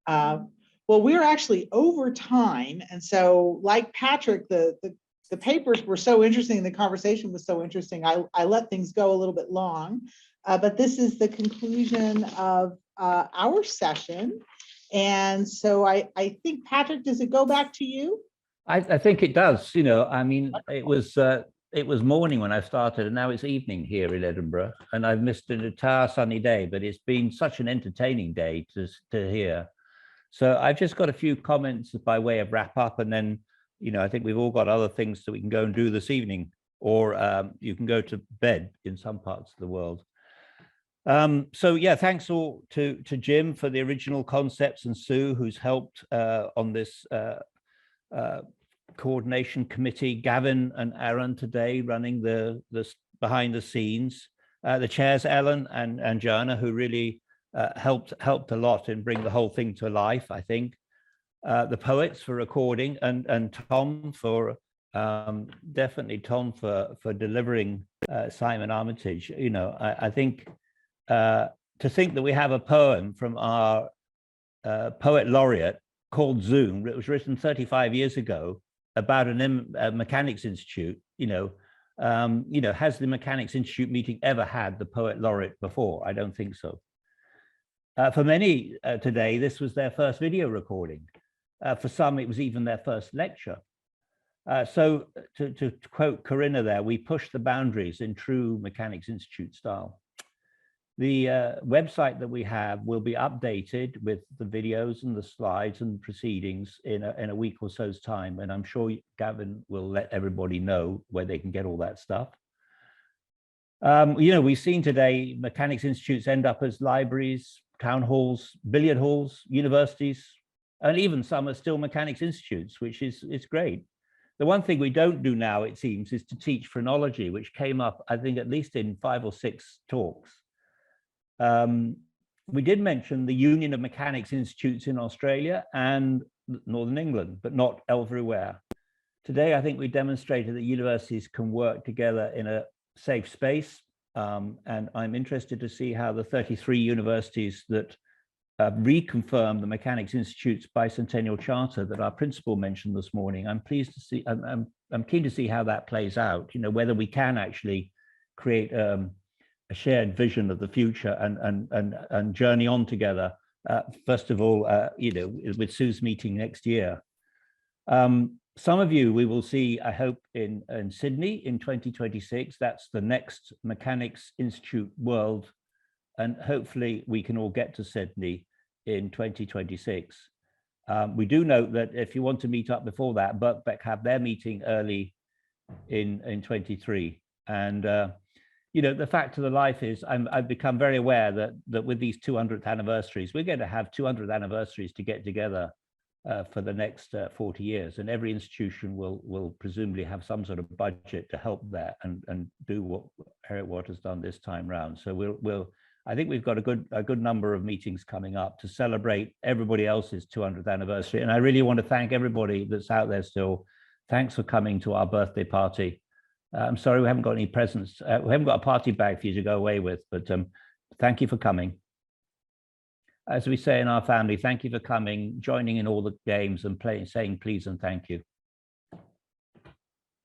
Well, we're actually over time. And so like Patrick, the papers were so interesting. The conversation was so interesting. I let things go a little bit long, but this is the conclusion of our session. And so I think, Patrick, does it go back to you? I think it does. I mean, it was morning when I started, and now it's evening here in Edinburgh, and I've missed an entire sunny day, but it's been such an entertaining day to hear. So I've just got a few comments by way of wrap up, and then, I think we've all got other things that we can go and do this evening, or you can go to bed in some parts of the world. So yeah, thanks all to Jim for the original concepts, and Sue, who's helped on this coordination committee, Gavin and Aaron today running the behind the scenes, the chairs, Ellen and Joanna, who really helped a lot in bringing the whole thing to life, I think. The poets for recording, and Tom for definitely Tom for delivering Simon Armitage. I think to think that we have a poem from our poet laureate called Zoom. It was written 35 years ago about a mechanics institute. Has the Mechanics Institute meeting ever had the poet laureate before? I don't think so. For many today, this was their first video recording. For some, it was even their first lecture. So to quote Corinna there, we push the boundaries in true Mechanics Institute style. The website that we have will be updated with the videos and the slides and proceedings in a week or so's time. And I'm sure Gavin will let everybody know where they can get all that stuff. We've seen today Mechanics Institutes end up as libraries, town halls, billiard halls, universities, and even some are still Mechanics Institutes, which is great. The one thing we don't do now, it seems, is to teach phrenology, which came up, I think, at least in 5 or 6 talks. We did mention the Union of Mechanics Institutes in Australia and Northern England, but not everywhere. Today, I think we demonstrated that universities can work together in a safe space. And I'm interested to see how the 33 universities that reconfirmed the Mechanics Institute's bicentennial charter that our principal mentioned this morning. I'm pleased to see, I'm keen to see how that plays out, whether we can actually create a shared vision of the future and journey on together. First of all, with Sue's meeting next year. Some of you we will see, I hope, in Sydney in 2026. That's the next Mechanics Institute World. And hopefully we can all get to Sydney in 2026. We do note that if you want to meet up before that, Birkbeck have their meeting early in 23. And the fact of the life is I've become very aware that with these 200th anniversaries, we're going to have 200 anniversaries to get together for the next 40 years. And every institution will presumably have some sort of budget to help that and do what Heriot-Watt has done this time round. So I think we've got a good number of meetings coming up to celebrate everybody else's 200th anniversary. And I really want to thank everybody that's out there still. Thanks for coming to our birthday party. I'm sorry we haven't got any presents. We haven't got a party bag for you to go away with, but thank you for coming. As we say in our family, thank you for coming, joining in all the games and saying please and thank you.